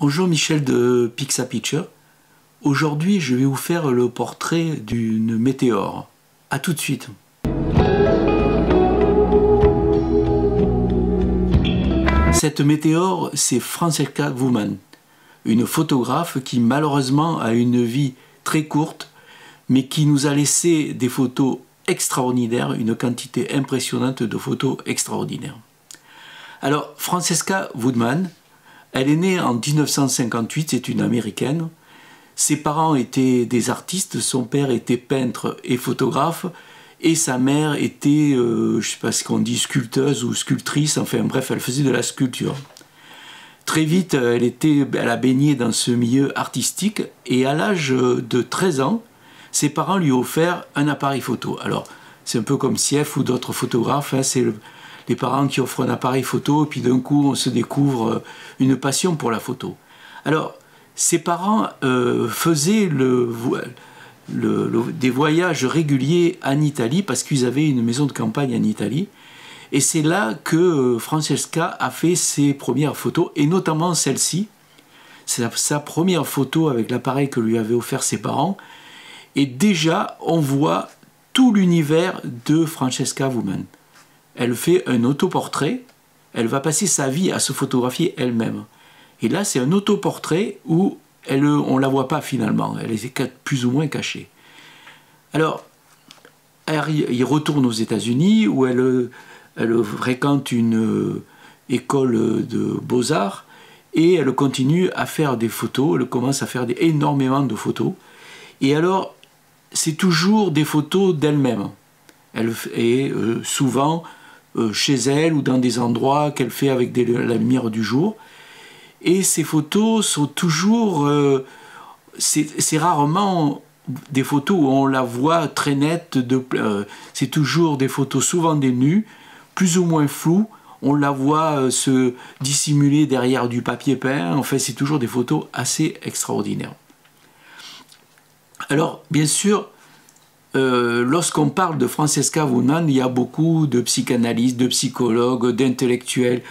Bonjour Michel de Pixapicture. Aujourd'hui, je vais vous faire le portrait d'une météore. A tout de suite. Cette météore, c'est Francesca Wuman, une photographe qui malheureusement a une vie très courte, mais qui nous a laissé des photos extraordinaires, une quantité impressionnante de photos extraordinaires. Alors, Francesca Wuman, elle est née en 1958, c'est une américaine. Ses parents étaient des artistes, son père était peintre et photographe, et sa mère était, je ne sais pas ce qu'on dit, sculpteuse ou sculptrice, enfin bref, elle faisait de la sculpture. Très vite, elle a baigné dans ce milieu artistique, et à l'âge de 13 ans, ses parents lui ont offert un appareil photo. Alors, c'est un peu comme Sieff ou d'autres photographes, hein, c'est les parents qui offrent un appareil photo, et puis d'un coup, on se découvre une passion pour la photo. Alors, ses parents faisaient des voyages réguliers en Italie, parce qu'ils avaient une maison de campagne en Italie. Et c'est là que Francesca a fait ses premières photos, et notamment celle-ci. C'est sa première photo avec l'appareil que lui avaient offert ses parents. Et déjà, on voit tout l'univers de Francesca Wuman. Elle fait un autoportrait, elle va passer sa vie à se photographier elle-même. Et là, c'est un autoportrait où on ne la voit pas finalement, elle est plus ou moins cachée. Alors, elle retourne aux États-Unis où elle fréquente une école de beaux-arts et elle continue à faire des photos, elle commence à faire énormément de photos. Et alors, c'est toujours des photos d'elle-même. Elle est souvent chez elle ou dans des endroits qu'elle fait avec la lumière du jour. Et ces photos sont toujours... c'est rarement des photos où on la voit très nette. C'est toujours des photos, souvent des nus, plus ou moins floues. On la voit se dissimuler derrière du papier peint. En fait, c'est toujours des photos assez extraordinaires. Alors, bien sûr, lorsqu'on parle de Francesca Wuman, il y a beaucoup de psychanalystes, de psychologues, d'intellectuels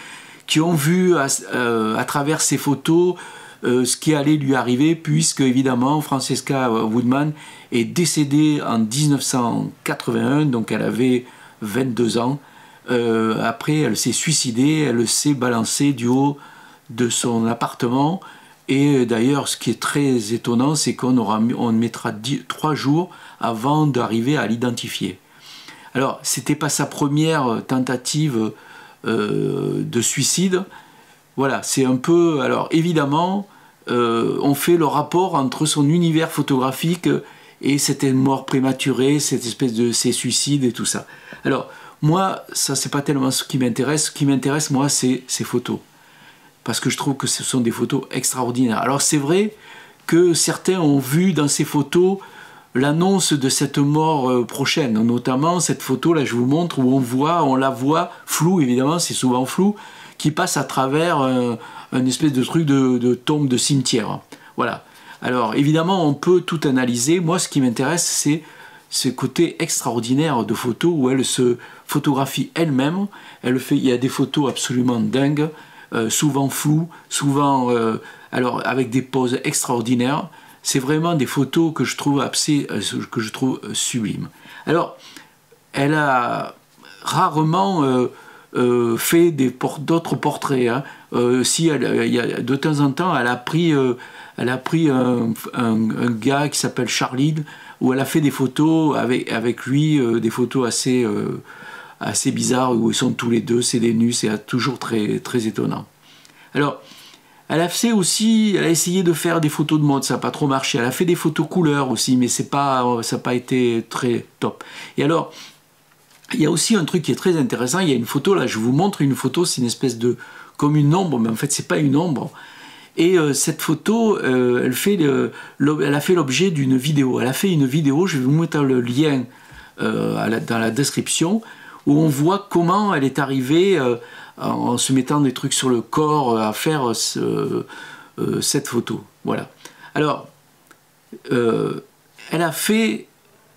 qui ont vu à travers ces photos ce qui allait lui arriver, puisque évidemment Francesca Wuman est décédée en 1981, donc elle avait 22 ans. Après, elle s'est suicidée, elle s'est balancée du haut de son appartement. Et d'ailleurs, ce qui est très étonnant, c'est qu'on mettra 3 jours avant d'arriver à l'identifier. Alors, c'était pas sa première tentative de suicide. Voilà, c'est un peu... Alors, évidemment, on fait le rapport entre son univers photographique et cette mort prématurée, cette espèce de ces suicides et tout ça. Alors, moi, ça, c'est pas tellement ce qui m'intéresse. Ce qui m'intéresse, moi, c'est ces photos. Parce que je trouve que ce sont des photos extraordinaires. Alors c'est vrai que certains ont vu dans ces photos l'annonce de cette mort prochaine, notamment cette photo là je vous montre où on la voit floue, évidemment c'est souvent flou, qui passe à travers un espèce de truc de tombe de cimetière. Voilà. Alors évidemment on peut tout analyser. Moi ce qui m'intéresse c'est ce côté extraordinaire de photos où elle se photographie elle-même. Il y a des photos absolument dingues. Souvent floues, souvent alors avec des poses extraordinaires. C'est vraiment des photos que je trouve sublimes. Alors, elle a rarement fait d'autres portraits. Hein. De temps en temps, elle a pris un gars qui s'appelle Charlie, où elle a fait des photos avec lui, des photos assez bizarres où ils sont tous les deux, c'est des nus, c'est toujours très, très étonnant. Alors, elle a essayé de faire des photos de mode, ça n'a pas trop marché. Elle a fait des photos couleurs aussi, mais ça n'a pas été très top. Et alors, il y a aussi un truc qui est très intéressant, il y a une photo, là je vous montre une photo, c'est une espèce de... comme une ombre, mais en fait c'est pas une ombre. Et cette photo, elle a fait l'objet d'une vidéo. Elle a fait une vidéo, je vais vous mettre le lien dans la description, où on voit comment elle est arrivée en se mettant des trucs sur le corps à faire cette photo. Voilà. Alors, elle a fait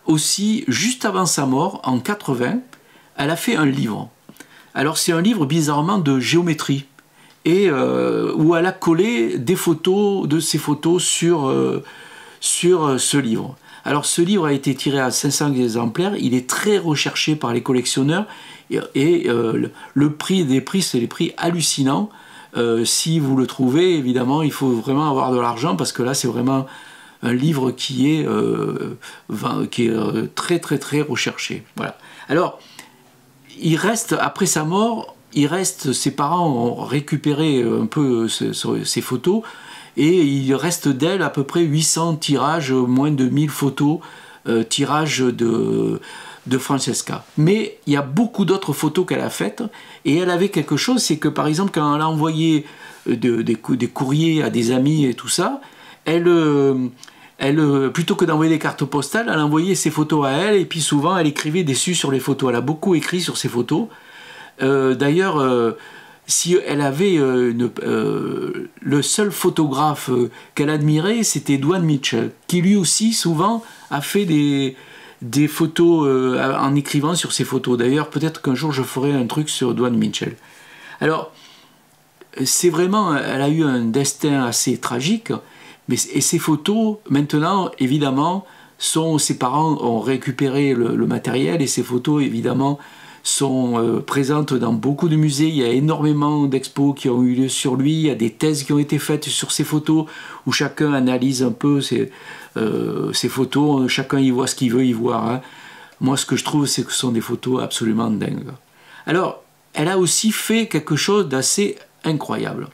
aussi, juste avant sa mort, en 80, elle a fait un livre. Alors c'est un livre bizarrement de géométrie. et où elle a collé des photos de ces photos sur ce livre. Alors ce livre a été tiré à 500 exemplaires, il est très recherché par les collectionneurs, et le prix des prix, c'est des prix hallucinants. Si vous le trouvez, évidemment, il faut vraiment avoir de l'argent, parce que là, c'est vraiment un livre qui est très très très recherché. Voilà. Alors, il reste, après sa mort, ses parents ont récupéré un peu ces photos, et il reste d'elle à peu près 800 tirages, moins de 1000 photos, tirages de Francesca. Mais il y a beaucoup d'autres photos qu'elle a faites, et elle avait quelque chose, c'est que par exemple quand elle a envoyé des courriers à des amis et tout ça, plutôt que d'envoyer des cartes postales, elle envoyait ses photos à elle, et puis souvent elle écrivait dessus sur les photos. Elle a beaucoup écrit sur ses photos. D'ailleurs, si elle avait le seul photographe qu'elle admirait, c'était Edwin Mitchell, qui lui aussi souvent a fait des photos en écrivant sur ses photos. D'ailleurs, peut-être qu'un jour je ferai un truc sur Edwin Mitchell. Alors, c'est vraiment, elle a eu un destin assez tragique, et ces photos, maintenant, évidemment, ses parents ont récupéré le matériel, et ces photos, évidemment, sont présentes dans beaucoup de musées. Il y a énormément d'expos qui ont eu lieu sur lui, il y a des thèses qui ont été faites sur ces photos, où chacun analyse un peu ces photos, chacun y voit ce qu'il veut y voir. Hein. Moi, ce que je trouve, c'est que ce sont des photos absolument dingues. Alors, elle a aussi fait quelque chose d'assez incroyable.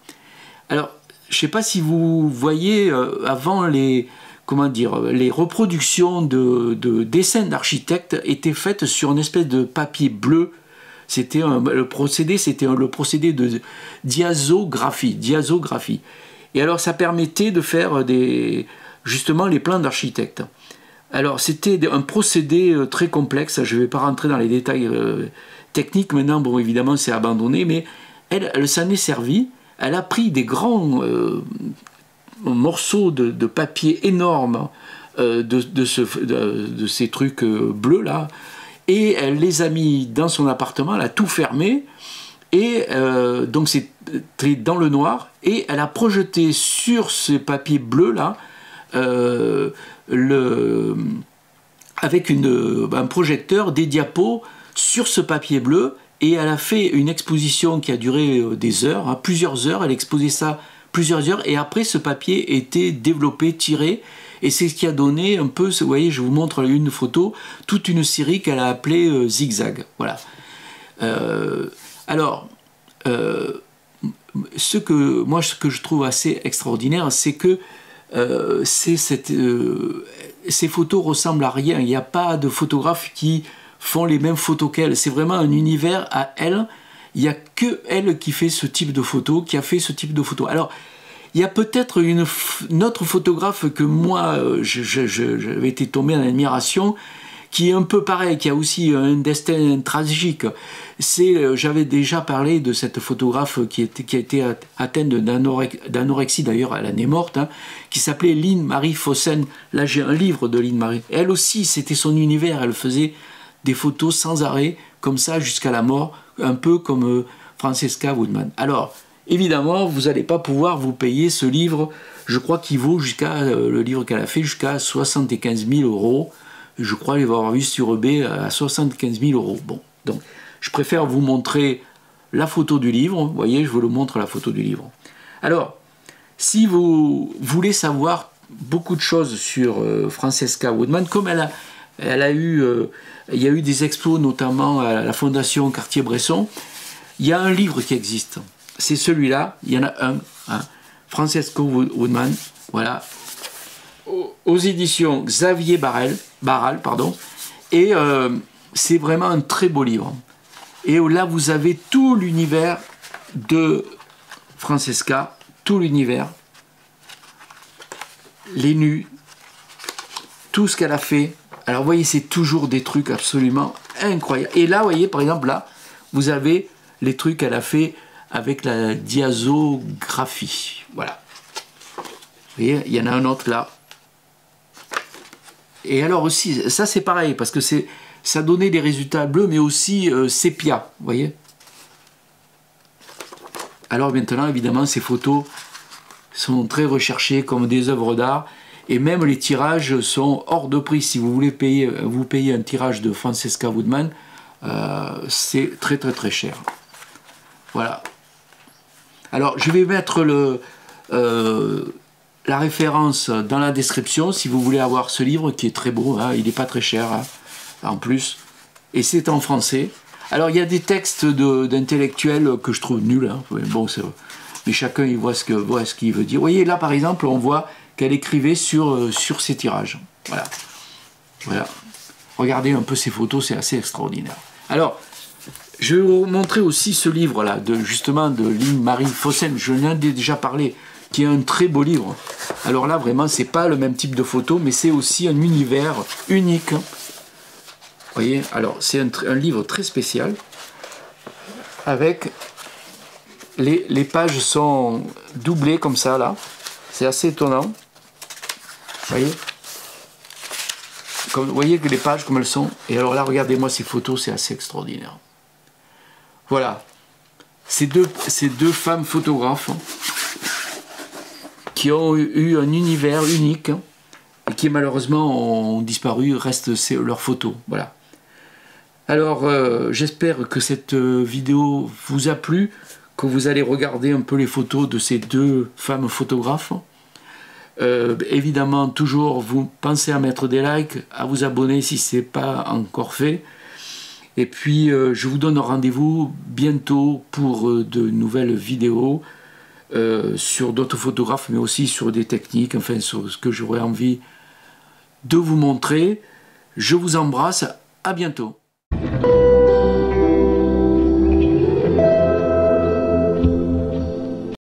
Alors, je ne sais pas si vous voyez, avant les reproductions de dessins d'architectes étaient faites sur une espèce de papier bleu. C'était le procédé de diasographie. Et alors ça permettait de faire justement les plans d'architectes. Alors c'était un procédé très complexe, je ne vais pas rentrer dans les détails techniques maintenant, bon évidemment c'est abandonné, mais elle s'en est servie, elle a pris des grands morceaux de papier énormes de ces trucs bleus là, et elle les a mis dans son appartement, elle a tout fermé, et donc c'était dans le noir, et elle a projeté sur ce papier bleu là avec un projecteur des diapos sur ce papier bleu, et elle a fait une exposition qui a duré des heures, hein, plusieurs heures, elle exposait ça plusieurs heures, et après ce papier était développé, tiré, et c'est ce qui a donné un peu, vous voyez, je vous montre une photo, toute une série qu'elle a appelée Zigzag. Voilà. Alors, ce que je trouve assez extraordinaire, c'est que ces photos ressemblent à rien. Il n'y a pas de photographes qui font les mêmes photos qu'elle. C'est vraiment un univers à elle. Il n'y a que elle qui fait ce type de photos, qui a fait ce type de photos. Alors, il y a peut-être une autre photographe que moi, j'avais été tombé en admiration, qui est un peu pareil, qui a aussi un destin tragique. J'avais déjà parlé de cette photographe qui a été atteinte d'anorexie, d'ailleurs elle en est morte, hein, qui s'appelait Lynn Marie Fossen. Là j'ai un livre de Lynn Marie. Elle aussi, c'était son univers, elle faisait des photos sans arrêt, comme ça jusqu'à la mort, un peu comme Francesca Woodman. Alors, évidemment, vous n'allez pas pouvoir vous payer ce livre, je crois qu'il vaut le livre qu'elle a fait jusqu'à 75 000 €. Je crois l'avoir vu sur eBay à 75 000 €. Bon, donc je préfère vous montrer la photo du livre. Vous voyez, je vous le montre la photo du livre. Alors, si vous voulez savoir beaucoup de choses sur Francesca Woodman, comme il y a eu des expos, notamment à la Fondation Cartier-Bresson, il y a un livre qui existe. C'est celui-là, il y en a un, hein, Francesca Woodman, voilà, aux éditions Xavier Barral, pardon, et c'est vraiment un très beau livre. Et là, vous avez tout l'univers de Francesca, tout l'univers, les nus, tout ce qu'elle a fait. Alors, vous voyez, c'est toujours des trucs absolument incroyables. Et là, vous voyez, par exemple, là, vous avez les trucs qu'elle a fait avec la diasographie. Voilà. Vous voyez, il y en a un autre là. Et alors aussi, ça c'est pareil, parce que ça donnait des résultats bleus, mais aussi sépia, vous voyez. Alors maintenant, évidemment, ces photos sont très recherchées comme des œuvres d'art, et même les tirages sont hors de prix. Si vous voulez payer, vous payez un tirage de Francesca Woodman, c'est très très très cher. Voilà. Alors je vais mettre la référence dans la description si vous voulez avoir ce livre qui est très beau, hein, il n'est pas très cher hein, en plus, et c'est en français. Alors il y a des textes d'intellectuels que je trouve nuls, hein. Bon, mais chacun il voit ce qu'il veut dire. Vous voyez là par exemple on voit qu'elle écrivait sur ses tirages. Voilà. Voilà. Regardez un peu ces photos, c'est assez extraordinaire. Alors, je vais vous montrer aussi ce livre-là, justement de Lynn-Marie Fossen, je n'en ai déjà parlé, qui est un très beau livre. Alors là, vraiment, c'est pas le même type de photo, mais c'est aussi un univers unique. Vous voyez, alors c'est un livre très spécial, avec les pages sont doublées comme ça, là. C'est assez étonnant. Vous voyez? Vous voyez que les pages comme elles sont. Et alors là, regardez-moi ces photos, c'est assez extraordinaire. Voilà. Ces deux femmes photographes qui ont eu un univers unique et qui malheureusement ont disparu, restent leurs photos. Voilà. Alors, j'espère que cette vidéo vous a plu, que vous allez regarder un peu les photos de ces deux femmes photographes. Évidemment, toujours, vous pensez à mettre des likes, à vous abonner si ce n'est pas encore fait. Et puis, je vous donne rendez-vous bientôt pour de nouvelles vidéos sur d'autres photographes, mais aussi sur des techniques, enfin, sur ce que j'aurais envie de vous montrer. Je vous embrasse, à bientôt.